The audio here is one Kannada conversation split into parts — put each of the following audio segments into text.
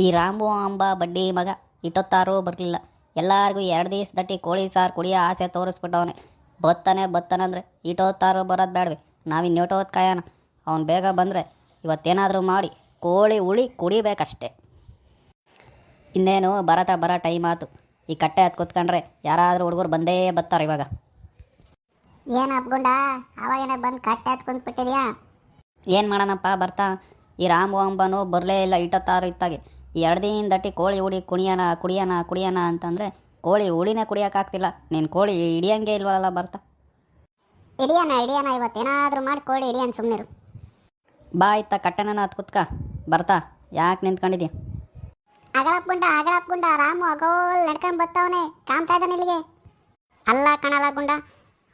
ಈ ರಾಮು ಅಂಬ ಬಡ್ಡಿ ಮಗ ಇಟ್ಟೊತ್ತಾರೂ ಬರಲಿಲ್ಲ. ಎಲ್ಲರಿಗೂ 2 ದಿವಸ ದಟ್ಟಿ ಕೋಳಿ ಸಾರು ಕುಡಿಯೋ ಆಸೆ ತೋರಿಸ್ಬಿಟ್ಟವನೆ. ಬತ್ತಾನಂದ್ರೆ ಇಟ್ಟೊತ್ತಾರು ಬರೋದು ಬೇಡವೆ, ನಾವಿನ್ನೆಟೋತ್ತು ಕಾಯೋಣ. ಅವ್ನು ಬೇಗ ಬಂದರೆ ಇವತ್ತೇನಾದರೂ ಮಾಡಿ ಕೋಳಿ ಉಳಿ ಕುಡಿಬೇಕಷ್ಟೆ. ಇನ್ನೇನು ಬರೋ ಟೈಮ್ ಆಯ್ತು. ಈ ಕಟ್ಟೆ ಹತ್ತು ಕೂತ್ಕೊಂಡ್ರೆ ಯಾರಾದರೂ ಹುಡುಗರು ಬಂದೇ ಬರ್ತಾರೆ ಇವಾಗ. ಏನು ಅಪ್ಗುಂಡ ಅವಾಗೇನೆ ಬಂದು ಕಟ್ಟೆ ಹತ್ತು ಕುಂತ್ಬಿಟ್ಟಿದ್ಯಾ? ಏನು ಮಾಡೋಣಪ್ಪ ಬರ್ತಾ. ಈ ರಾಮು ಅಂಬನು ಬರಲೇ ಇಲ್ಲ ಇಟ್ಟೊತ್ತಾರು ಇತ್ತಾಗೆ. ಈ 2 ದಿನ ದಟ್ಟಿ ಕೋಳಿ ಉಡಿ ಕುಡಿಯೋಣ ಅಂತಂದರೆ ಕೋಳಿ ಉಳಿನೇ ಕುಡಿಯೋಕ್ಕಾಗ್ತಿಲ್ಲ. ನೀನು ಕೋಳಿ ಹಿಡಿಯಂಗೆ ಇಲ್ವಲ್ಲ ಬರ್ತಾ. ಹಿಡಿಯೋಣ ಇವತ್ತೇನಾದರೂ ಮಾಡಿ ಕೋಳಿ ಹಿಡಿಯೋಣ, ಸುಮ್ಮನಿರು. ಬಾ ಇತ್ತ ಕಟ್ಟೆನ ಹತ್ತು ಕುತ್ಕ ಬರ್ತಾ. ಯಾಕೆ ನಿಂತ್ಕೊಂಡಿದ್ಯಾ? ಅಗಳಪ್ಗುಂಡ ರಾಮು ಅಗೋಲ್ ನಡ್ಕೊಂಡು ಬರ್ತಾವನೆ, ಕಾಮ್ತಾ ಇದ್ದಾನೆ ಇಲ್ಲಿಗೆ. ಅಲ್ಲ ಕಣಲ್ಲ ಗುಂಡ,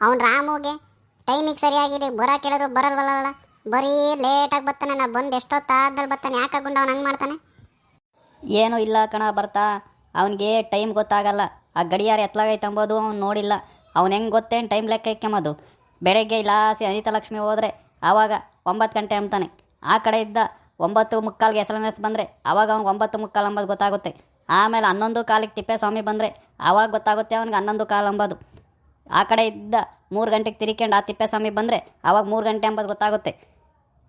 ಅವ್ನು ರಾಮುಗೆ ಟೈಮಿಗೆ ಸರಿಯಾಗಿದೆ, ಬರ ಕೇಳಿದ್ರು ಬರಲ್ವಲ್ಲ, ಬರೀ ಲೇಟಾಗಿ ಬರ್ತಾನೆ. ನಾ ಬಂದು ಎಷ್ಟೊತ್ತಾದ್ಮೇಲೆ ಬರ್ತಾನೆ. ಯಾಕೆ ಗುಂಡ ಅವ್ನು ಹಂಗೆ ಮಾಡ್ತಾನೆ? ಏನೂ ಇಲ್ಲ ಕಣ ಬರ್ತಾ, ಅವನಿಗೆ ಟೈಮ್ ಗೊತ್ತಾಗಲ್ಲ. ಆ ಗಡಿಯಾರ ಎತ್ತಲಾಗೈತೆ ಅಂಬೋದು ಅವ್ನು ನೋಡಿಲ್ಲ. ಅವ್ನು ಹೆಂಗೆ ಗೊತ್ತೇನು ಟೈಮ್ ಲೆಕ್ಕ ಇಕ್ಕೊಂಬೋದು. ಬೆಳಗ್ಗೆ ಇಲಾಸಿ ಅನಿತಾ ಲಕ್ಷ್ಮಿ ಹೋದರೆ ಆವಾಗ 9 ಗಂಟೆ ಅಂತಾನೆ. ಆ ಕಡೆ ಇದ್ದ 9:45ಗೆ SMS ಬಂದರೆ ಆವಾಗ ಅವ್ನಿಗೆ 9:45 ಅಂಬೋದು ಗೊತ್ತಾಗುತ್ತೆ. ಆಮೇಲೆ 11:15ಗೆ ತಿಪ್ಪೇಸ್ವಾಮಿ ಬಂದರೆ ಆವಾಗ ಗೊತ್ತಾಗುತ್ತೆ ಅವ್ನಿಗೆ 11:15 ಅಂಬೋದು. ಆ ಕಡೆ ಇದ್ದ 3 ಗಂಟೆಗೆ ತಿರ್ಕೊಂಡು ಆ ತಿಪ್ಪೇಸ್ವಾಮಿ ಬಂದರೆ ಆವಾಗ 3 ಗಂಟೆ ಅಂಬೋದು ಗೊತ್ತಾಗುತ್ತೆ.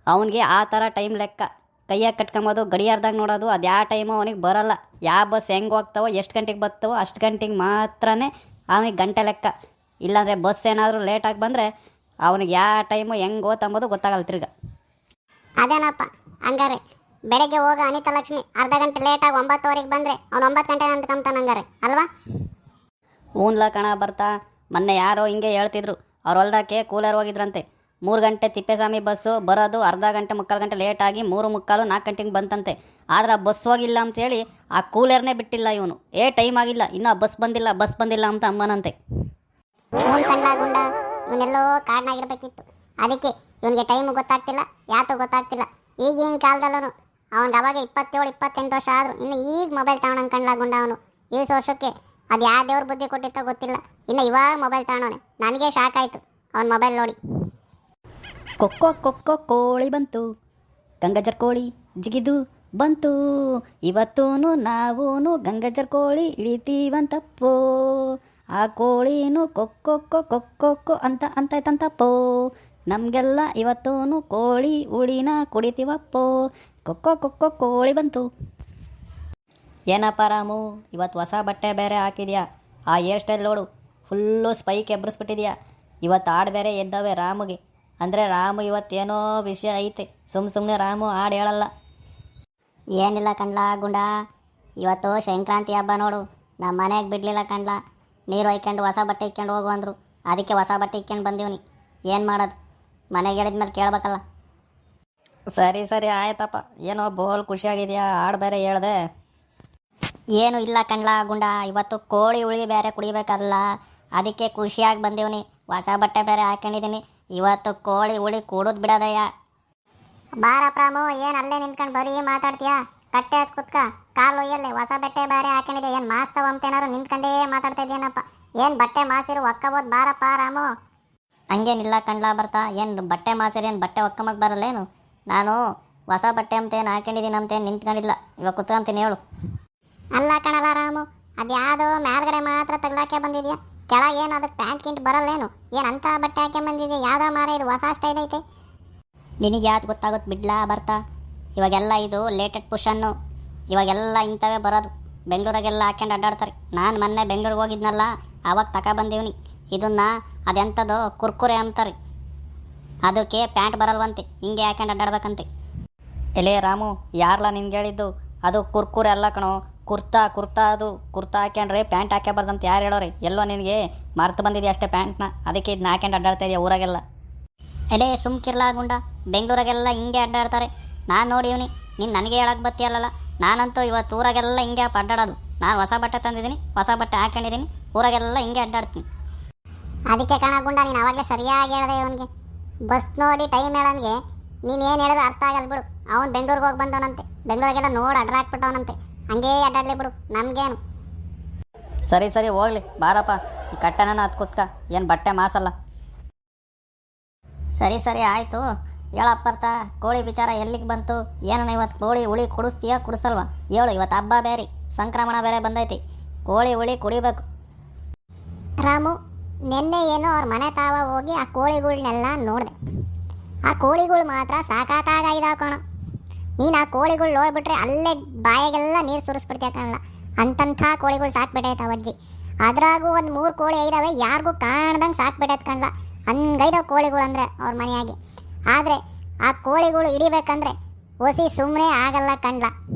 ಅವನಿಗೆ ಆ ಥರ ಟೈಮ್ ಲೆಕ್ಕ ಕೈಯಾಗಿ ಕಟ್ಕೊಂಬೋದು, ಗಡಿಯಾರದಾಗ ನೋಡೋದು. ಅದು ಯಾವ ಟೈಮು ಅವನಿಗೆ ಬರೋಲ್ಲ. ಯಾವ ಬಸ್ ಹೆಂಗೆ ಹೋಗ್ತಾವೋ, ಎಷ್ಟು ಗಂಟೆಗೆ ಬರ್ತಾವೋ ಅಷ್ಟು ಗಂಟೆಗೆ ಮಾತ್ರನೇ ಅವನಿಗೆ ಗಂಟೆ ಲೆಕ್ಕ. ಇಲ್ಲಾಂದರೆ ಬಸ್ ಏನಾದರೂ ಲೇಟಾಗಿ ಬಂದರೆ ಅವನಿಗೆ ಯಾವ ಟೈಮು ಹೆಂಗೆ ಓದ್ತಂಬೋದು ಗೊತ್ತಾಗಲ್ಲ ತಿರ್ಗ. ಅದೇನಪ್ಪ ಹಂಗಾರೆ ಬೆಳಗ್ಗೆ ಹೋಗ ಅನಿತಾ ಲಕ್ಷ್ಮಿ ಅರ್ಧ ಗಂಟೆ ಲೇಟಾಗಿ 9:00ವರೆಗೆ ಬಂದರೆ ಅವ್ನು 9 ಗಂಟೆ ಅಂದ್ಕೊಂತಾನೆ ಹಂಗಾರೆ ಅಲ್ವಾ? ಹೂನ್ಲ ಕಣ ಬರ್ತಾ. ಮೊನ್ನೆ ಯಾರೋ ಹಿಂಗೆ ಹೇಳ್ತಿದ್ರು, ಅವ್ರ ಹೊಲ್ದಕ್ಕೆ ಕೂಲರ್ ಹೋಗಿದ್ರಂತೆ. 3 ಗಂಟೆ ತಿಪ್ಪೇಸ್ವಾಮಿ ಬಸ್ಸು ಬರೋದು ಅರ್ಧ ಗಂಟೆ 3/4 ಗಂಟೆ ಲೇಟಾಗಿ 3:45 4 ಗಂಟೆಗೆ ಬಂತಂತೆ. ಆದರೆ ಆ ಬಸ್ ಹೋಗಿಲ್ಲ ಅಂತೇಳಿ ಆ ಕೂಲರ್ನೇ ಬಿಟ್ಟಿಲ್ಲ ಇವನು. ಟೈಮ್ ಆಗಿಲ್ಲ ಇನ್ನೂ ಬಸ್ ಬಂದಿಲ್ಲ ಅಂತ ಅಮ್ಮನಂತೆ. ಇವನ್ ಕಂಡ ಗುಂಡ ಇವನೆಲ್ಲೋ ಕಾಡ್ನಾಗಿರ್ಬೇಕಿತ್ತು. ಅದಕ್ಕೆ ಇವನಿಗೆ ಟೈಮು ಗೊತ್ತಾಗ್ತಿಲ್ಲ, ಯಾತೋ ಗೊತ್ತಾಗ್ತಿಲ್ಲ. ಈಗಿನ ಕಾಲದಲ್ಲೂ ಅವ್ನಿಗೆ ಅವಾಗ 27-28 ವರ್ಷ ಆದರೂ ಇನ್ನು ಈಗ ಮೊಬೈಲ್ ತಗೊಳಂಗೆ ಕಂಡ್ಲ ಗುಂಡ. ಅವನು 20 ವರ್ಷಕ್ಕೆ ಅದು ಯಾವ ದೇವ್ರ ಬುದ್ಧಿ ಕೊಟ್ಟಿತ್ತೋ ಗೊತ್ತಿಲ್ಲ, ಇನ್ನು ಇವಾಗ ಮೊಬೈಲ್ ತಗೊಳೋನೆ. ನನಗೆ ಶಾಕ್ ಆಯಿತು ಅವ್ನ ಮೊಬೈಲ್ ನೋಡಿ. ಕೊಕ್ಕೋ ಕೋಳಿ ಬಂತು, ಗಂಗಜರ್ ಕೋಳಿ ಜಿಗಿದು ಬಂತು. ಇವತ್ತೂನು ನಾವೂನು ಗಂಗಜರ್ ಕೋಳಿ ಹಿಡಿತೀವಂತಪ್ಪೋ. ಆ ಕೋಳಿನೂ ಕೊಕ್ಕೊ ಅಂತೈತಂತಪ್ಪೋ. ನಮಗೆಲ್ಲ ಇವತ್ತೂನು ಕೋಳಿ ಉಳಿನ ಕುಡಿತೀವಪ್ಪೋ. ಕೊಕ್ಕೋ ಕೋಳಿ ಬಂತು. ಏನಪ್ಪ ರಾಮು, ಇವತ್ತು ಹೊಸ ಬಟ್ಟೆ ಬೇರೆ ಹಾಕಿದ್ಯಾ? ಆ ಹೇರ್ ಸ್ಟೈಲ್ ನೋಡು, ಫುಲ್ಲು ಸ್ಪೈಕ್ ಎಬ್ಬರಿಸ್ಬಿಟ್ಟಿದ್ಯಾ. ಇವತ್ತು ಹಾಡು ಬೇರೆ ಎದ್ದವೆ ರಾಮುಗೆ. ಅಂದರೆ ರಾಮು ಇವತ್ತೇನೋ ವಿಷಯ ಐತೆ. ಸುಮ್ಮನೆ ರಾಮು ಹಾಡು ಹೇಳಲ್ಲ. ಏನಿಲ್ಲ ಕಣ್ಲ ಗುಂಡ, ಇವತ್ತು ಸಂಕ್ರಾಂತಿ ಹಬ್ಬ ನೋಡು. ನಮ್ಮ ಮನೆಗೆ ಬಿಡಲಿಲ್ಲ ಕಣ್ಲ. ನೀರು ಹೊಯ್ಕೊಂಡು ಹೊಸ ಬಟ್ಟೆ ಇಕ್ಕೊಂಡು ಹೋಗು ಅಂದರು. ಅದಕ್ಕೆ ಹೊಸ ಬಟ್ಟೆ ಇಕ್ಕೊಂಡು ಬಂದೀವ್ನಿ. ಏನು ಮಾಡೋದು, ಮನೆಗೆ ಹೇಳಿದ್ಮೇಲೆ ಕೇಳಬೇಕಲ್ಲ. ಸರಿ ಆಯ್ತಪ್ಪ. ಏನೋ ಬೋಲ್ ಖುಷಿಯಾಗಿದೆಯಾ, ಹಾಡು ಬೇರೆ ಹೇಳ್ದೆ. ಏನು ಇಲ್ಲ ಕಣ್ಲ ಗುಂಡ, ಇವತ್ತು ಕೋಳಿ ಉಳಿ ಬೇರೆ ಕುಡಿಬೇಕಲ್ಲ, ಅದಕ್ಕೆ ಖುಷಿಯಾಗಿ ಬಂದೀವ್ನಿ. ಹೊಸ ಬಟ್ಟೆ ಬೇರೆ ಹಾಕೊಂಡಿದ್ದೀನಿ. ಇವತ್ತು ಕೋಳಿ ಉಳಿ ಕುಡಿದು ಬಿಡೋದಯ್ಯ. ಬಾರಪ್ಪ ರಾಮು, ಏನು ಅಲ್ಲೇ ನಿಂತ್ಕೊಂಡು ಬರೀ ಮಾತಾಡ್ತೀಯಾ? ಕಟ್ಟೆ ಹತ್ತು ಕುತ್ಕ, ಕಾಲು ಒಯ್ಯಲ್ಲೇ. ಹೊಸ ಬಟ್ಟೆ ಬೇರೆ ಹಾಕೊಂಡಿದೆ, ಏನು ಮಾಸ್ತವ ಅಂತೇನಾರು ನಿಂತ್ಕೊಂಡೇ ಮಾತಾಡ್ತಾ ಇದ್ದೀನಪ್ಪ. ಏನು ಬಟ್ಟೆ ಮಾಸಿರು ಒಕ್ಕಬೋದು. ಬಾರಪ್ಪ ರಾಮು. ಹಂಗೇನಿಲ್ಲ ಕಣ್ಲ ಬರ್ತಾ. ಏನು ಬಟ್ಟೆ ಮಾಸಿರಿ, ಏನು ಬಟ್ಟೆ ಒಕ್ಕಮಕ್ಕೆ ಬರಲ್ಲೇನು? ನಾನು ಹೊಸ ಬಟ್ಟೆ ಅಂತೇನು ಹಾಕೊಂಡಿದ್ದೀನಿ ಅಂತೇನು ನಿಂತ್ಕೊಂಡಿಲ್ಲ. ಇವಾಗ ಕುತ್ಕೊಂತೀನಿ ಹೇಳು. ಅಲ್ಲ ಕಣಲ್ಲ ರಾಮು, ಅದು ಯಾವುದೋ ಮೇಲ್ಗಡೆ ಮಾತ್ರ ತಗ್ಲಾಕೆ ಬಂದಿದ್ಯಾ, ಕೆಳಗೇನು ಅದಕ್ಕೆ ಪ್ಯಾಂಟ್ ಗಿಂಟ್ ಬರಲ್ಲೇನು? ಏನು ಅಂಥ ಬಟ್ಟೆ ಹಾಕಿ ಬಂದಿದ್ಯಾ? ಯಾವುದೋ ಮಾರ ಇದು ಹೊಸ ಸ್ಟೈಲ್ ಐತೆ. ನಿನಗೆ ಯಾವ್ದು ಗೊತ್ತಾಗುತ್ತೆ ಬಿಡ್ಲಾ ಬರ್ತಾ. ಇವಾಗೆಲ್ಲ ಇದು ಲೇಟೆಡ್ ಪುಷನ್ನು. ಇವಾಗೆಲ್ಲ ಇಂಥವೇ ಬರೋದು. ಬೆಂಗಳೂರಾಗೆಲ್ಲ ಹಾಕ್ಯಂಡು ಅಡ್ಡಾಡ್ತಾರೆ. ನಾನು ಮೊನ್ನೆ ಬೆಂಗಳೂರಿಗೆ ಹೋಗಿದ್ನಲ್ಲ, ಆವಾಗ ತಗೊಬಂದೀವ್ನಿ ಇದನ್ನು. ಅದೆಂಥದ್ದು ಕುರ್ಕುರೆ ಅಂತಾರೆ. ಅದಕ್ಕೆ ಪ್ಯಾಂಟ್ ಬರಲ್ವಂತೆ, ಹಿಂಗೆ ಹಾಕ್ಯಂಡು ಅಡ್ಡಾಡ್ಬೇಕಂತೆ. ಎಲೆ ರಾಮು, ಯಾರಲ್ಲ ನಿನ್ಗೆ ಹೇಳಿದ್ದು? ಅದು ಕುರ್ಕುರೆ ಅಲ್ಲ ಕಣೋ, ಕುರ್ತಾ. ಅದು ಕುರ್ತಾ ಹಾಕ್ಯಂಡ್ರೆ ಪ್ಯಾಂಟ್ ಹಾಕ್ಯಬಾರ್ದಂತ ಯಾರು ಹೇಳೋರಿ? ಎಲ್ಲೋ ನಿನಗೆ ಮರ್ತು ಬಂದಿದೆಯಾ ಅಷ್ಟೇ ಪ್ಯಾಂಟ್ನ. ಅದಕ್ಕೆ ಇದನ್ನ ಹಾಕ್ಯಂಡು ಅಡ್ಡಾಡ್ತಾ ಇದೆಯಾ ಊರಾಗೆಲ್ಲ? ಎಲೆ ಸುಮ್ಕಿರ್ಲಾ ಗುಂಡ, ಬೆಂಗಳೂರಾಗೆಲ್ಲ ಹಿಂಗೆ ಅಡ್ಡಾಡ್ತಾರೆ. ನಾನು ನೋಡಿವ್ನಿ. ನೀನು ನನಗೆ ಹೇಳಕ್ಕೆ ಬತ್ತಿಯಲ್ಲ. ನಾನಂತೂ ಇವತ್ತು ಊರಾಗೆಲ್ಲ ಹಿಂಗೆ ಅಡ್ಡಾಡೋದು. ನಾನು ಹೊಸ ಬಟ್ಟೆ ತಂದಿದ್ದೀನಿ, ಹೊಸ ಬಟ್ಟೆ ಹಾಕೊಂಡಿದ್ದೀನಿ, ಊರಾಗೆಲ್ಲ ಹಿಂಗೆ ಅಡ್ಡಾಡ್ತೀನಿ. ಅದಕ್ಕೆ ಕಣ ಗುಂಡ, ನೀನು ಅವಾಗಲೇ ಸರಿಯಾಗಿ ಹೇಳಿದೆ ಇವನಿಗೆ. ಬಸ್ ನೋಡಿ ಟೈಮ್ ಹೇಳೋನಿಗೆ ನೀನು ಏನು ಹೇಳಿದ್ರು ಅರ್ಥ ಆಗಲ್ಲ ಬಿಡು. ಅವ್ನು ಬೆಂಗಳೂರಿಗೆ ಹೋಗಿ ಬಂದವನಂತೆ, ಬೆಂಗಳೂರಿಗೆಲ್ಲ ನೋಡಿ ಅಡ್ಡ ಹಾಕ್ಬಿಟ್ಟವನಂತೆ. ಹಂಗೇ ಅಡ್ಡಾಡಲಿ ಬಿಡು, ನಮಗೇನು. ಸರಿ ಹೋಗ್ಲಿ ಬಾರಪ್ಪ. ಈ ಕಟ್ಟೆನ ಹತ್ತು ಕುತ್ಕ, ಏನು ಬಟ್ಟೆ ಮಾಸಲ್ಲ. ಸರಿ ಆಯಿತು. ಹೇಳಪ್ಪ ಬರ್ತಾ ಕೋಳಿ ವಿಚಾರ ಎಲ್ಲಿಗೆ ಬಂತು? ಏನನ್ನ ಇವತ್ತು ಕೋಳಿ ಹುಳಿ ಕುಡಿಸ್ತೀಯ ಕುಡಿಸಲ್ವಾ? ಹೇಳು, ಇವತ್ತು ಹಬ್ಬ ಬೇರೆ, ಸಂಕ್ರಮಣ ಬೇರೆ ಬಂದೈತಿ, ಕೋಳಿ ಹುಳಿ ಕುಡಿಬೇಕು. ರಾಮು, ನಿನ್ನೆ ಏನೋ ಅವ್ರ ಮನೆ ತಾವ ಹೋಗಿ ಆ ಕೋಳಿಗಳ್ನೆಲ್ಲ ನೋಡಿದೆ. ಆ ಕೋಳಿಗಳು ಮಾತ್ರ ಸಾಕಾಗಿದಾವ ಕಣೋ. ನೀನು ಆ ಕೋಳಿಗಳು ನೋಡ್ಬಿಟ್ರೆ ಅಲ್ಲೇ ಬಾಯಿಗೆಲ್ಲ ನೀರು ಸುರಿಸ್ಬಿಡ್ತೀಯ ಕಣಲ್ಲ. ಅಂತಂಥ ಕೋಳಿಗಳು ಸಾಕ್ಬಿಟ್ಟೈತೆ ಅವಜ್ಜಿ. ಅದ್ರಾಗೂ ಒಂದು 3 ಕೋಳಿ ಐದಾವೆ, ಯಾರಿಗೂ ಕಾಣ್ದಂಗೆ ಸಾಕ್ಬಿಟ್ಟೈತೆ ಕಣ್ಲ. ಹಂಗೈದಾವ ಕೋಳಿಗಳು ಅಂದರೆ ಅವ್ರ ಮನೆಯಾಗಿ. ಆದರೆ ಆ ಕೋಳಿಗಳು ಹಿಡಿಬೇಕಂದ್ರೆ ಒಸಿ ಸುಮ್ಮನೆ ಆಗಲ್ಲ ಕಣ್ಲ.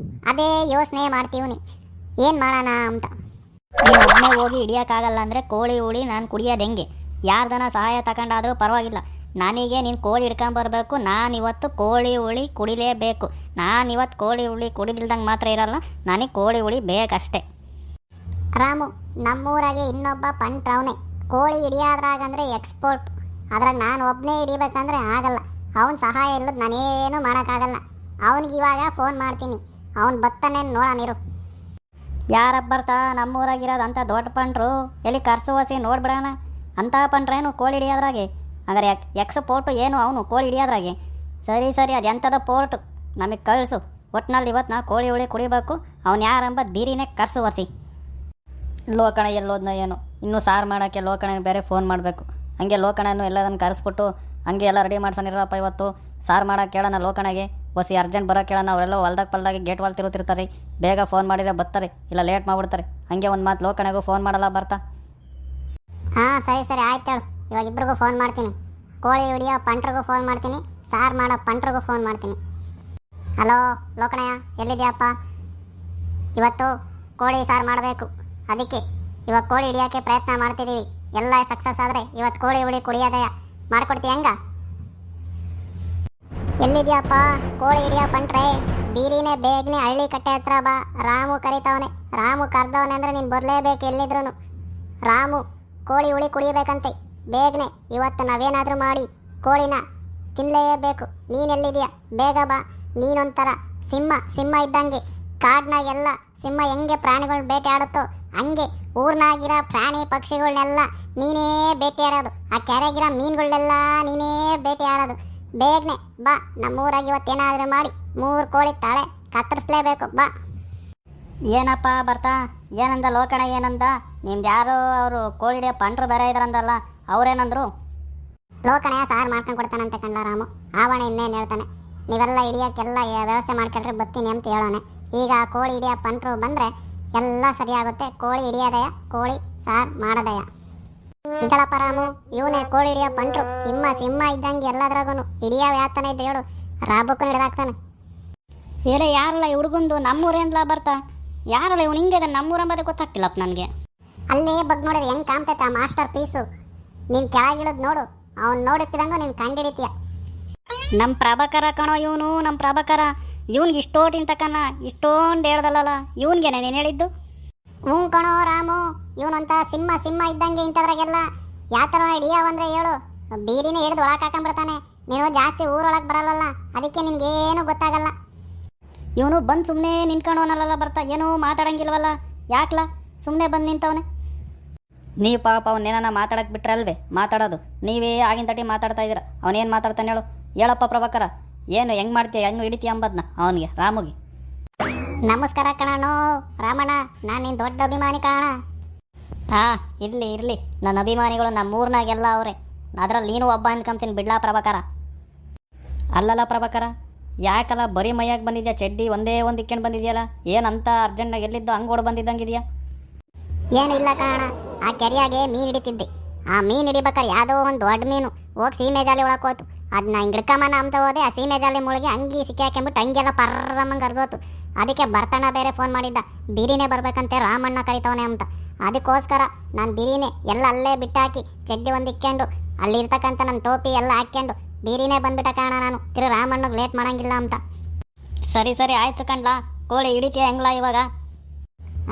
ಅದೇ ಯೋಚನೆ ಮಾಡ್ತೀವಿ, ಏನು ಮಾಡೋಣ ಅಂತ. ನೀನು ಒಬ್ಬನೇ ಹೋಗಿ ಹಿಡಿಯೋಕ್ಕಾಗಲ್ಲ ಅಂದರೆ ಕೋಳಿ ಹುಳಿ ನಾನು ಕುಡಿಯೋದು ಹೆಂಗೆ? ಯಾರ್ದನ ಸಹಾಯ ತಗೊಂಡಾದರೂ ಪರವಾಗಿಲ್ಲ, ನನಗೆ ನೀನು ಕೋಳಿ ಹಿಡ್ಕೊಂಬರ್ಬೇಕು. ನಾನಿವತ್ತು ಕೋಳಿ ಹುಳಿ ಕುಡಿಲೇಬೇಕು. ನಾನಿವತ್ತು ಕೋಳಿ ಹುಳಿ ಕುಡಿದಿಲ್ದಂಗೆ ಮಾತ್ರ ಇರಲ್ಲ, ನನಗೆ ಕೋಳಿ ಹುಳಿ ಬೇಕಷ್ಟೆ. ರಾಮು, ನಮ್ಮೂರಾಗೆ ಇನ್ನೊಬ್ಬ ಪಂಟ್ರವನೇ, ಕೋಳಿ ಹಿಡಿಯೋದ್ರಾಗಂದ್ರೆ ಎಕ್ಸ್ಪೋರ್ಟ್. ಅದ್ರಾಗ ನಾನು ಒಬ್ಬನೇ ಹಿಡಿಬೇಕಂದ್ರೆ ಆಗಲ್ಲ. ಅವನ ಸಹಾಯ ಇಲ್ಲದ ನಾನೇನು ಮಾಡೋಕ್ಕಾಗಲ್ಲ. ಅವನಿಗೆ ಇವಾಗ ಫೋನ್ ಮಾಡ್ತೀನಿ, ಅವನು ಬತ್ತಾನೆ ನೋಡೋಣಿರು. ಯಾರಪ್ಪ ಬರ್ತಾ ನಮ್ಮೂರಾಗಿರೋದು ಅಂತ ದೊಡ್ಡ ಪಂಟ್ರು? ಎಲ್ಲಿ ಕರ್ಸುವಸಿ ನೋಡ್ಬಿಡೋಣ. ಅಂಥ ಪಂಟ್ರೇನು ಕೋಳಿ ಹಿಡಿಯೋದ್ರಾಗೆ? ಅಂದರೆ ಎಕ್ಸ್ಪೋರ್ಟು ಏನು ಅವನು ಕೋಳಿ ಹಿಡಿಯೋದ್ರಾಗೆ? ಸರಿ ಅದು ಎಂಥದ ಪೋರ್ಟು ನಮಗೆ ಕಳಿಸು. ಒಟ್ಟಿನಲ್ಲಿ ಇವತ್ತು ನಾವು ಕೋಳಿ ಹುಳಿ ಕುಡಿಬೇಕು. ಅವ್ನು ಯಾರಂಬದು ಬೀರಿನೇ ಕರ್ಸುವಸಿ. ಲೋಕಣ ಎಲ್ಲೋದ್ನ ಏನು, ಇನ್ನೂ ಸಾರು ಮಾಡೋಕ್ಕೆ ಲೋಕಣನಿಗೆ ಬೇರೆ ಫೋನ್ ಮಾಡಬೇಕು. ಹಂಗೆ ಲೋಕಣನು ಎಲ್ಲದನ್ನು ಕರೆಸ್ಬಿಟ್ಟು ಹಂಗೆ ಎಲ್ಲ ರೆಡಿ ಮಾಡ್ಸೋನಿರಪ್ಪ. ಇವತ್ತು ಸಾರು ಮಾಡೋಕೆ ಕೇಳೋಣ ಲೋಕಣಗೆ. ಹೊಸಿ ಅರ್ಜೆಂಟ್ ಬರೋಕೆ ಕೇಳೋಣ. ಅವರೆಲ್ಲ ಹೊಲ್ದಾಗ ಪಲ್ದಾಗಿ ಗೇಟ್ ವಾಲ್ ತಿರುತ್ತಿರ್ತಾರೆ. ಬೇಗ ಫೋನ್ ಮಾಡಿದ್ರೆ ಬರ್ತಾರೆ, ಇಲ್ಲ ಲೇಟ್ ಮಾಡಿಬಿಡ್ತಾರೆ. ಹಂಗೆ ಒಂದು ಮಾತು ಲೋಕಣಗೂ ಫೋನ್ ಮಾಡಲ್ಲ ಬರ್ತಾ. ಹಾಂ ಸರಿ ಆಯ್ತು ಹೇಳು. ಇವಾಗ ಇಬ್ರಿಗೂ ಫೋನ್ ಮಾಡ್ತೀನಿ. ಕೋಳಿ ಹಿಡಿಯೋ ಪಂಟ್ರಿಗೂ ಫೋನ್ ಮಾಡ್ತೀನಿ, ಸಾರು ಮಾಡೋ ಪಂಟ್ರಿಗೂ ಫೋನ್ ಮಾಡ್ತೀನಿ. ಹಲೋ ಲೋಕಣಯ್ಯ, ಎಲ್ಲಿದೆಯಪ್ಪ? ಇವತ್ತು ಕೋಳಿ ಸಾರು ಮಾಡಬೇಕು, ಅದಕ್ಕೆ ಇವಾಗ ಕೋಳಿ ಹಿಡಿಯೋಕ್ಕೆ ಪ್ರಯತ್ನ ಮಾಡ್ತಿದ್ದೀವಿ. ಎಲ್ಲ ಸಕ್ಸಸ್ ಆದರೆ ಇವತ್ತು ಕೋಳಿ ಹುಳಿ ಕುಡಿಯೋದಯ ಮಾಡ್ಕೊಡ್ತೀಯ ಹೆಂಗ? ಎಲ್ಲಿದೆಯಪ್ಪ ಕೋಳಿ ಹಿಡಿಯೋ ಪಂಟ್ರೆ? ಬೀರಿನೇ ಬೇಗನೆ ಹಳ್ಳಿ ಕಟ್ಟೆ ಹತ್ರ ಬಾ. ರಾಮು ಕರಿತವನೆ. ರಾಮು ಕರೆದವನೆ ಅಂದರೆ ನೀನು ಬರಲೇಬೇಕು ಎಲ್ಲಿದ್ರು. ರಾಮು ಕೋಳಿ ಹುಳಿ ಕುಡಿಯಬೇಕಂತೆ. ಬೇಗನೆ ಇವತ್ತು ನಾವೇನಾದರೂ ಮಾಡಿ ಕೋಳಿನ ತಿನ್ನಲೇಬೇಕು. ನೀನೆಲ್ಲಿದೆಯಾ? ಬೇಗ ಬಾ. ನೀನೊಂಥರ ಸಿಂಹ ಇದ್ದಂಗೆ. ಕಾಡಿನಾಗೆಲ್ಲ ಸಿಂಹ ಹೆಂಗೆ ಪ್ರಾಣಿಗಳು ಬೇಟೆ ಆಡುತ್ತೋ ಹಂಗೆ ಊರ್ನಾಗಿರೋ ಪ್ರಾಣಿ ಪಕ್ಷಿಗಳನ್ನೆಲ್ಲ ನೀನೇ ಬೇಟೆ ಆಡೋದು. ಆ ಕೆರೆಗಿರೋ ಮೀನುಗಳನ್ನೆಲ್ಲ ನೀನೇ ಬೇಟೆ ಆಡೋದು. ಬೇಗನೆ ಬಾ. ನಮ್ಮೂರಾಗಿ ಇವತ್ತೇನಾದರೂ ಮಾಡಿ 3 ಕೋಳಿ ತಳೆ ಕತ್ತರಿಸ್ಲೇಬೇಕು. ಬಾ. ಏನಪ್ಪ ಬರ್ತಾ? ಏನಂದ ಲೋಕಣ? ಏನಂದ? ನಿಮ್ದು ಯಾರೋ ಅವರು ಕೋಳಿ ಹಿಡಿಯೋ ಪಂಟ್ರು ಬೇರೆ ಇದ್ರಂದಲ್ಲ, ಅವ್ರೇನಂದ್ರು? ಲೋಕಣೆಯ ಸಾರು ಮಾಡ್ಕೊಂಡು ಕೊಡ್ತಾನಂತೆ ಕಂಡ ರಾಮು. ಆವಣ ಇನ್ನೇನು ಹೇಳ್ತಾನೆ, ನೀವೆಲ್ಲ ಹಿಡಿಯೋಕ್ಕೆಲ್ಲ ವ್ಯವಸ್ಥೆ ಮಾಡ್ಕೊಳ್ರಿ, ಬರ್ತೀನಿ ಅಂತ ಹೇಳೋಣ. ಈಗ ಆ ಕೋಳಿ ಹಿಡಿಯೋ ಪಂಟ್ರು ಬಂದರೆ ಎಲ್ಲ ಸರಿಯಾಗುತ್ತೆ. ಕೋಳಿ ಹಿಡಿಯೋದಯ, ಕೋಳಿ ಸಾರು ಮಾಡೋದಯ. ಈಗಳಪ್ಪ ರಾಮು, ಇವನೇ ಕೋಳಿ ಹಿಡಿಯೋ ಪಂಟ್ರು. ಸಿಂಹ ಇದ್ದಂಗೆ ಎಲ್ಲದ್ರಾಗೂ ಹಿಡಿಯೋ ಯಾತನ ಇದ್ದ ಹೇಳು. ರಾಬಕ್ಕೂ ಹಿಡಿದಾಕ್ತಾನೆ. ಏಲೇ ಯಾರಲ್ಲ ಈ ಹುಡುಗಂದು? ನಮ್ಮೂರೇನ್ಲ ಬರ್ತಾ? ಯಾರಲ್ಲ ಇವ್ನು? ಹಿಂಗೆ ನಮ್ಮೂರಂಬದೇ ಗೊತ್ತಾಗ್ತಿಲ್ಲಪ್ಪ ನನಗೆ. ಅಲ್ಲೇ ಬಗ್ ನೋಡಿದ್ರೆ ಹೆಂಗೆ ಕಾಣ್ತೈತೆ ಆ ಮಾಸ್ಟರ್ ಪೀಸು. ನೀನು ಕೆಳಗಿಡೋದು ನೋಡು, ಅವ್ನು ನೋಡುತ್ತಿರಂಗೂ ನೀನು ಕಂಡಿಡಿತೀಯ. ನಮ್ಮ ಪ್ರಭಾಕರ ಕಣೋ ಇವನು, ನಮ್ಮ ಪ್ರಭಾಕರ. ಇವ್ನಿಗೆ ಇಷ್ಟೋಟಿನ ತಕನ ಇಷ್ಟೊಂದು ಹೇಳ್ದಲ್ಲ, ಇವನ್ಗೇನೆ ನೀನು ಹೇಳಿದ್ದು? ಹ್ಞೂ ಕಣೋ ರಾಮು, ಇವನಂತ ಸಿಂಹ ಇದ್ದಂಗೆ ಇಂಥದ್ರಾಗೆಲ್ಲ ಯಾವ ಥರ ಹಿಡಿಯಾವಂದ್ರೆ ಹೇಳು. ಬೀರಿನೇ ಹಿಡಿದು ಒಳಗೆ ಹಾಕೊಂಡ್ಬಿಡ್ತಾನೆ. ನೀನು ಜಾಸ್ತಿ ಊರೊಳಗೆ ಬರಲ್ಲಲ್ಲ, ಅದಕ್ಕೆ ನಿನ್ಗೇನು ಗೊತ್ತಾಗಲ್ಲ. ಇವನು ಬಂದು ಸುಮ್ಮನೆ ನಿಂತ್ಕೊಂಡವನಲ್ಲ ಬರ್ತಾ, ಏನೂ ಮಾತಾಡಂಗಿಲ್ವಲ್ಲ, ಯಾಕ್ಲ ಸುಮ್ಮನೆ ಬಂದು ನಿಂತವನೆ? ನೀವು ಪಾಪ ಅವನ್ನೇನ ಮಾತಾಡಕ್ಕೆ ಬಿಟ್ರೆ ಅಲ್ವೇ ಮಾತಾಡೋದು? ನೀವೇ ಆಗಿನ ತಟಿ ಮಾತಾಡ್ತಾ ಇದ್ದೀರ. ಅವನೇನು ಮಾತಾಡ್ತಾನೆ ಹೇಳು? ಹೇಳಪ್ಪ ಪ್ರಭಾಕರ, ಏನು ಹೆಂಗೆ ಮಾಡ್ತೀಯ, ಹೆಂಗೆ ಹಿಡಿತೀಯ ಅಂಬದ್ನ ಅವನಿಗೆ, ರಾಮುಗೆ? ನಮಸ್ಕಾರ ಕಣೋ ರಾಮಣ್ಣ, ನಾನು ನಿನ್ನ ದೊಡ್ಡ ಅಭಿಮಾನಿ ಕಾಣ. ಹಾಂ ಇರಲಿ, ನನ್ನ ಅಭಿಮಾನಿಗಳು ನಮ್ಮೂರ್ನಾಗೆಲ್ಲ ಅವರೇ. ಅದ್ರಲ್ಲಿ ನೀನು ಒಬ್ಬ ಅನ್ಕೊಂತೀನಿ ಬಿಡ್ಲಾ ಪ್ರಭಾಕರ? ಅಲ್ಲಲ್ಲ ಪ್ರಭಾಕರ, ಯಾಕಲ್ಲ ಬರೀ ಮೈಯಾಗಿ ಬಂದಿದ್ಯಾ? ಚಡ್ಡಿ ಒಂದೇ ಒಂದು ಇಕ್ಕೊಂಡು ಬಂದಿದ್ಯಲ್ಲ, ಏನಂತ ಅರ್ಜೆಂಟಾಗಿ ಎಲ್ಲಿದ್ದು ಹಂಗೋಡು ಬಂದಿದ್ದಂಗಿದೆಯಾ? ಏನು ಇಲ್ಲ ಕಾಣ, ಆ ಕೆರೆಯಾಗೆ ಮೀನು ಹಿಡಿತಿದ್ದೆ. ಆ ಮೀನು ಹಿಡಿಬೇಕಾರೆ ಯಾವುದೋ ಒಂದು ದೊಡ್ಡ ಮೀನು ಹೋಗಿ ಸೀಮೆ ಜಾಲಿ ಒಳಗೆ ಹೋತು. ಅದನ್ನ ಹಿಂಗೆ ಹಿಡ್ಕೊಂಬನ ಅಂತ ಹೋದೆ. ಆ ಸೀಮೆ ಜಾಲಿ ಮುಳುಗಿ ಅಂಗಿ ಸಿಕ್ಕಿ ಹಾಕೊಂಬಿಟ್ಟು ಹಂಗೆಲ್ಲ ಪರ್ರಮ್ಮಂಗೆ ಅರ್ದೋತು. ಅದಕ್ಕೆ ಬರ್ತಣ್ಣ ಬೇರೆ ಫೋನ್ ಮಾಡಿದ್ದ, ಬಿರಿನೇ ಬರ್ಬೇಕಂತೆ, ರಾಮಣ್ಣ ಕರಿತವನೆ ಅಂತ. ಅದಕ್ಕೋಸ್ಕರ ನಾನು ಬಿರಿನೇ ಎಲ್ಲ ಅಲ್ಲೇ ಬಿಟ್ಟಾಕಿ ಚಡ್ಡಿ ಒಂದು ಇಕ್ಕೊಂಡು ಅಲ್ಲಿರ್ತಕ್ಕಂಥ ನನ್ನ ಟೋಪಿ ಎಲ್ಲ ಹಾಕ್ಕೊಂಡು ಬೀರಿನೇ ಬಂದ್ಬಿಟ್ಟ ಕಾಣ. ನಾನು ರಾಮಣ್ಣಗೆ ಲೇಟ್ ಮಾಡಂಗಿಲ್ಲ ಅಂತ. ಸರಿ ಆಯ್ತು ಕಣ್ಲಾ. ಕೋಳಿ ಹಿಡಿತೀಯ ಹೆಂಗ್ಲಾ ಇವಾಗ?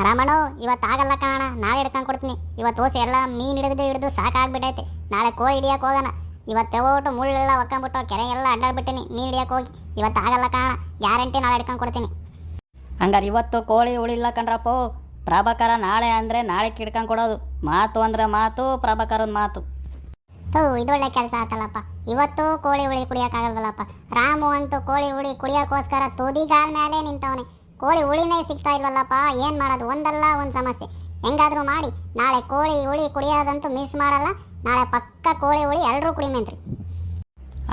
ರಾಮಣ್ಣು ಇವತ್ತು ಆಗಲ್ಲ ಕಾಣ, ನಾಳೆ ಹಿಡ್ಕೊಂಡು ಕೊಡ್ತೀನಿ. ಇವತ್ತು ಓಸಿ ಎಲ್ಲ ಮೀನು ಹಿಡಿದು ಸಾಕಾಗ್ಬಿಟ್ಟೈತೆ. ನಾಳೆ ಕೋಳಿ ಹಿಡಿಯೋಕೆ ಹೋಗೋಣ. ಇವತ್ತು ಹೋಗ್ಬಿಟ್ಟು ಮುಳ್ಳೆಲ್ಲ ಒಕ್ಕೊಂಬಿಟ್ಟು ಕೆರೆಗೆಲ್ಲ ಅಡ್ಡಾಡ್ಬಿಟ್ಟಿನಿ ಮೀನು ಹಿಡಿಯೋಕೆ ಹೋಗಿ. ಇವತ್ತು ಆಗಲ್ಲ ಕಾಣ, ಗ್ಯಾರಂಟಿ ನಾಳೆ ಹಿಡ್ಕೊಂಡು ಕೊಡ್ತೀನಿ. ಹಂಗಾರೆ ಇವತ್ತು ಕೋಳಿ ಉಳಿಲ್ಲ ಕಣ್ರಪ್ಪೋ. ಪ್ರಭಾಕರ ನಾಳೆ ಅಂದರೆ ನಾಳೆ ಕಿಡ್ಕೊಂಡು ಕೊಡೋದು. ಮಾತು ಅಂದ್ರೆ ಮಾತು, ಪ್ರಭಾಕರನ ಮಾತು. ಇದೊಳ್ಳೆ ಕೆಲಸ ಆತಲ್ಲಪ್ಪ. ಇವತ್ತು ಕೋಳಿ ಹುಳಿ ಕುಡಿಯೋಕ್ಕಾಗಲ್ವಲ್ಲಪ್ಪ. ರಾಮು ಅಂತೂ ಕೋಳಿ ಹುಳಿ ಕುಡಿಯೋಕ್ಕೋಸ್ಕರ ತುದಿಗಾಲ ಮೇಲೆ ನಿಂತವನೆ. ಕೋಳಿ ಹುಳಿನೇ ಸಿಗ್ತಾ ಇಲ್ವಲ್ಲಪ್ಪ. ಏನು ಮಾಡೋದು, ಒಂದಲ್ಲ ಒಂದು ಸಮಸ್ಯೆ. ಹೆಂಗಾದರೂ ಮಾಡಿ ನಾಳೆ ಕೋಳಿ ಹುಳಿ ಕುಡಿಯೋದಂತೂ ಮಿಸ್ ಮಾಡಲ್ಲ. ನಾಳೆ ಪಕ್ಕ ಕೋಳಿ ಹುಳಿ ಎಲ್ಲರೂ ಕುಡಿಮೇಂತ್ರಿ.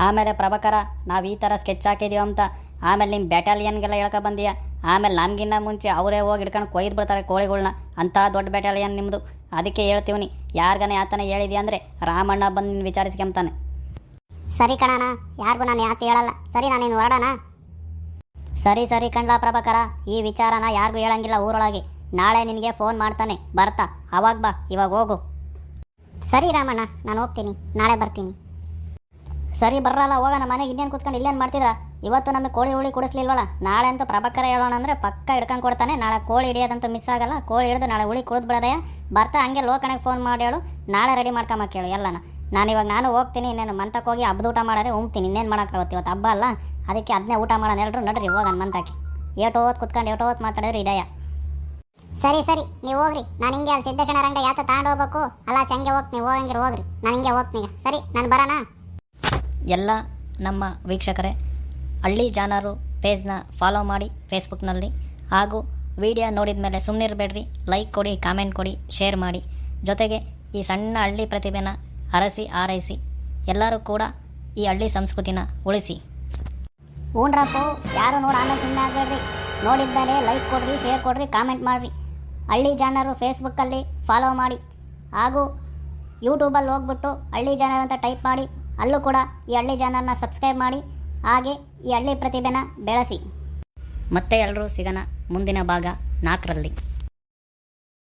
ಆಮೇಲೆ ಪ್ರಭಾಕರ, ನಾವು ಈ ಥರ ಸ್ಕೆಚ್ ಹಾಕಿದೀವಿ ಅಂತ ಆಮೇಲೆ ನಿಮ್ಮ ಬ್ಯಾಟಾಲಿಯನ್ಗೆಲ್ಲ ಹೇಳ್ಕೊ ಬಂದೀಯ. ಆಮೇಲೆ ನಮಗಿನ್ನ ಮುಂಚೆ ಅವರೇ ಹೋಗಿ ಹಿಡ್ಕೊಂಡು ಕೊಯ್ದು ಬಿಡ್ತಾರೆ ಕೋಳಿಗಳ್ನ. ಅಂಥ ದೊಡ್ಡ ಬ್ಯಾಟಾಲಿಯನ್ ನಿಮ್ಮದು. ಅದಕ್ಕೆ ಹೇಳ್ತೀವಿ, ಯಾರಿಗಾನೆ ಆತನ ಹೇಳಿದ್ಯಾ ಅಂದರೆ ರಾಮಣ್ಣ ಬಂದು ನಿನ್ನ ವಿಚಾರಿಸ್ಕೊಂತಾನೆ. ಸರಿ ಕಣಣ್ಣ, ಯಾರಿಗೂ ನಾನು ಯಾಕೆ ಹೇಳಲ್ಲ. ಸರಿ, ನಾನೇನು ಹೊರಡೋಣ? ಸರಿ ಕಣ್ಲಾ ಪ್ರಭಾಕರ, ಈ ವಿಚಾರನ ಯಾರಿಗೂ ಹೇಳಂಗಿಲ್ಲ ಊರೊಳಗೆ. ನಾಳೆ ನಿನಗೆ ಫೋನ್ ಮಾಡ್ತಾನೆ ಬರ್ತಾ, ಅವಾಗ ಬಾ, ಇವಾಗ ಹೋಗು. ಸರಿ ರಾಮಣ್ಣ, ನಾನು ಹೋಗ್ತೀನಿ, ನಾಳೆ ಬರ್ತೀನಿ. ಸರಿ ಬರ್ರಲ್ಲ, ಹೋಗೋಣ ಮನೆಗೆ. ಇನ್ನೇನು ಕೂತ್ಕೊಂಡು ಇಲ್ಲೇನು ಮಾಡ್ತಿದ್ರ? ಇವತ್ತು ನಮಗೆ ಕೋಳಿ ಹುಳಿ ಕುಡಿಸ್ಲಿಲ್ವಲ್ಲ, ನಾಳೆ ಅಂತೂ ಪ್ರಭಾಕರ ಹೇಳೋಣ ಅಂದರೆ ಪಕ್ಕ ಹಿಡ್ಕೊಂಡು ಕೊಡ್ತಾನೆ. ನಾಳೆ ಕೋಳಿ ಹಿಡಿಯೋದಂತೂ ಮಿಸ್ ಆಗಲ್ಲ. ಕೋಳಿ ಹಿಡಿದು ನಾಳೆ ಹುಳಿ ಕುಡಿದು ಬಿಡೋದಯ್ಯ. ಬರ್ತಾ ಹಂಗೆ ಲೋಕನಿಗೆ ಫೋನ್ ಮಾಡಿ ಹೇಳು, ನಾಳೆ ರೆಡಿ ಮಾಡ್ಕೊಂಬಕ್ಕೆ ಹೇಳು ಎಲ್ಲನ. ನಾನು ಹೋಗ್ತೀನಿ. ಇನ್ನೇನು ಮಂತಕ್ಕೆ ಹೋಗಿ ಹಬ್ಬದ ಊಟ ಮಾಡಾರೆ ಉಣ್ತೀನಿ. ಇನ್ನೇನು ಮಾಡೋಕ್ಕಾಗುತ್ತೆ, ಇವತ್ತು ಹಬ್ಬ ಅಲ್ಲ. ಅದಕ್ಕೆ ಅದನ್ನೇ ಊಟ ಮಾಡೋಣ ಎಲ್ಲರೂ. ನಡ್ರಿ ಹೋಗೋಣ ಮಂತಕ್ಕೆ. ಏಟೋತ್ ಕುತ್ಕೊಂಡು ಏಟೋತ್ ಮಾತಾಡಿದ್ರೆ ಇದೆಯಾ? ಸರಿ, ನೀವು ಹೋಗ್ರಿ. ನಾನು ಹಿಂಗೆ ಅಲ್ಲಿ ಸಿದ್ದೇಶಣ್ಣ ರಂಗ ಯಾತ ತಗೊಂಡು ಹೋಗ್ಬೇಕು ಅಲ್ಲ, ಹಂಗೆ ಹೋಗ್ತೀನಿ. ಹೋಗಂಗಿರ ಹೋಗ್ರಿ, ನಾನು ಹಿಂಗೆ ಹೋಗ್ತೀನಿ. ಸರಿ, ನಾನು ಬರೋಣ. ಎಲ್ಲ ನಮ್ಮ ವೀಕ್ಷಕರೇ, ಹಳ್ಳಿ ಜಾನರು ಪೇಜ್ನ ಫಾಲೋ ಮಾಡಿ ಫೇಸ್ಬುಕ್ನಲ್ಲಿ. ಹಾಗೂ ವಿಡಿಯೋ ನೋಡಿದ ಮೇಲೆ ಸುಮ್ಮನಿರಬೇಡ್ರಿ. ಲೈಕ್ ಕೊಡಿ, ಕಾಮೆಂಟ್ ಕೊಡಿ, ಶೇರ್ ಮಾಡಿ. ಜೊತೆಗೆ ಈ ಸಣ್ಣ ಹಳ್ಳಿ ಪ್ರತಿಭೆನ ಹರಸಿ ಆರೈಸಿ. ಎಲ್ಲರೂ ಕೂಡ ಈ ಹಳ್ಳಿ ಸಂಸ್ಕೃತಿನ ಉಳಿಸಿ. ಹ್ಞೂನ್ರಪ್ಪು, ಯಾರು ನೋಡಿ ಆಮೇಲೆ ಸುಮ್ಮನೆ ಆಗಬೇಡ್ರಿ. ನೋಡಿದ್ಮೇಲೆ ಲೈಕ್ ಕೊಡ್ರಿ, ಶೇರ್ ಕೊಡ್ರಿ, ಕಾಮೆಂಟ್ ಮಾಡಿರಿ. ಹಳ್ಳಿ ಜಾನರು ಫೇಸ್ಬುಕ್ಕಲ್ಲಿ ಫಾಲೋ ಮಾಡಿ. ಹಾಗೂ ಯೂಟ್ಯೂಬಲ್ಲಿ ಹೋಗ್ಬಿಟ್ಟು ಹಳ್ಳಿ ಜಾನರ್ ಅಂತ ಟೈಪ್ ಮಾಡಿ. ಅಲ್ಲೂ ಕೂಡ ಈ ಹಳ್ಳಿ ಜಾನರ್ನ ಸಬ್ಸ್ಕ್ರೈಬ್ ಮಾಡಿ. ಹಾಗೆ ಈ ಹಳ್ಳಿ ಪ್ರತಿಭೆನ ಬೆಳೆಸಿ. ಮತ್ತೆ ಎಲ್ಲರೂ ಸಿಗೋಣ ಮುಂದಿನ ಭಾಗ 4ರಲ್ಲಿ.